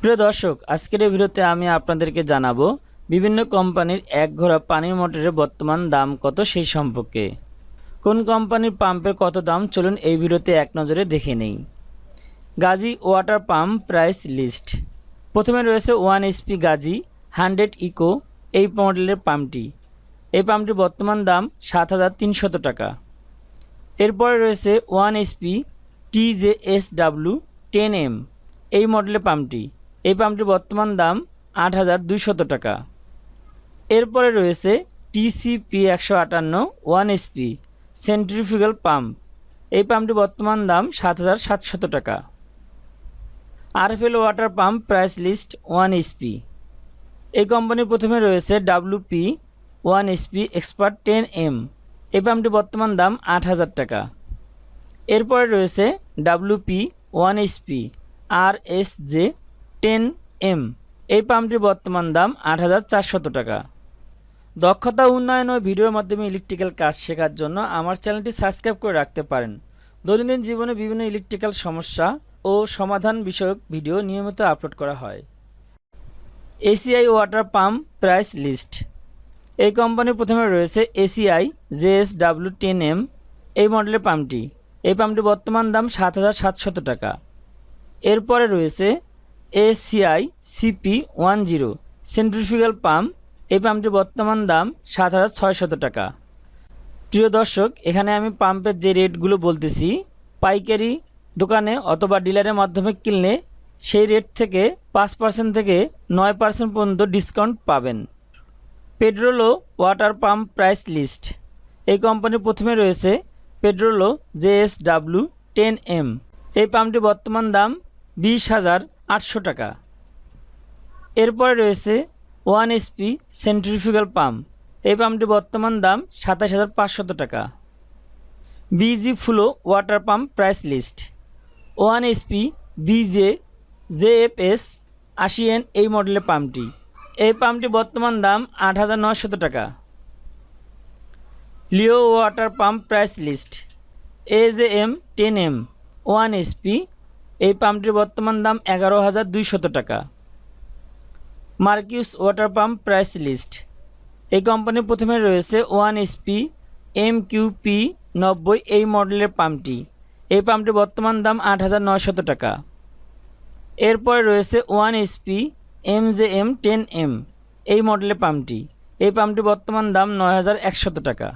প্রিয় দর্শক, আজকের এই ভিডিওতে আমি আপনাদেরকে জানাবো বিভিন্ন কোম্পানির এক ঘোড়া পানির মোটরের বর্তমান দাম কত সেই সম্পর্কে। কোন কোম্পানির পাম্পের কত দাম চলুন এই ভিডিওতে এক নজরে দেখে নেই। Gazi water pump price list. প্রথমে রয়েছে 1 HP গাজী 100 ইকো এই মডেলের পাম্পটি। এই পাম্পটির বর্তমান দাম 7,300 টাকা। এরপরে রয়েছে 1 HP TJSW 10M এই মডেলের পাম্পটি। এই পাম্পটির বর্তমান দাম 8,200 টাকা। এরপরে রয়েছে TCP 158 1 HP সেন্ট্রিফিউগাল পাম্প। এই পাম্পটির বর্তমান দাম 7,700 টাকা। RFL water pump price list 1 HP। এই কোম্পানির প্রথমে রয়েছে WP 1 HP এক্সপার্ট 10M। এই পাম্পটির বর্তমান দাম 8,000 টাকা। এরপরে রয়েছে WP 1 HP RSJ 10M। এই পাম্পটির বর্তমান দাম 8,400 টাকা। দক্ষতা উন্নয়ন ও ভিডিওর মাধ্যমে ইলেকট্রিক্যাল কাজ শেখার জন্য আমার চ্যানেলটি সাবস্ক্রাইব করে রাখতে পারেন। দৈনন্দিন জীবনে বিভিন্ন ইলেকট্রিক্যাল সমস্যা ও সমাধান বিষয়ক ভিডিও নিয়মিত আপলোড করা হয়। ACI water pump price list. এই কোম্পানির প্রথমে রয়েছে ACI JSW 10M এই মডেলের পাম্পটি। এই পাম্পটির বর্তমান দাম 7,700 টাকা। এরপরে রয়েছে ACI CP10 সেন্ট্রিফিউগাল পাম্প। এই পাম্পটির বর্তমান দাম 7,600 টাকা। প্রিয় দর্শক, এখানে আমি পাম্পের যে রেটগুলো বলতেছি, পাইকারি দোকানে অথবা ডিলারের মাধ্যমে কিনলে সেই রেট থেকে 5% থেকে 9% পর্যন্ত ডিসকাউন্ট পাবেন। পেড্রোলো ওয়াটার পাম্প প্রাইস লিস্ট। এই কোম্পানির প্রথমে রয়েছে পেড্রোলো JSW 10M। এই পাম্পটির বর্তমান দাম 20,800 টাকা। এরপরে রয়েছে 1 HP সেন্ট্রিফিউগাল পাম্প। এই পাম্পটির বর্তমান দাম 27,500 টাকা। BG flow water pump price list. 1 HP BJ JFS 80N এই মডেলের পাম্পটি। এই পাম্পটির বর্তমান দাম 8,900 টাকা। Leo water pump price list. AJM 10M 1 HP এই পাম্পটির বর্তমান দাম 11,200 টাকা। মার্কিউস ওয়াটার পাম্প প্রাইস লিস্ট। এই কোম্পানির প্রথমে রয়েছে 1 HP MQP 90 এই মডেলের পাম্পটি। এই পাম্পটির বর্তমান দাম 8,900 টাকা। এরপরে রয়েছে 1 HP MJM 10M এই মডেলের পাম্পটি। এই পাম্পটির বর্তমান দাম 9,100 টাকা।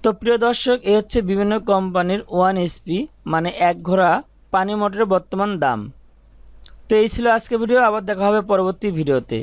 তো প্রিয় দর্শক, এই হচ্ছে বিভিন্ন কোম্পানির 1 HP মানে এক ঘোড়া পানি মোটরের বর্তমান দাম। তো এই ছিল আজকের ভিডিও। আবার দেখা হবে পরবর্তী ভিডিওতে।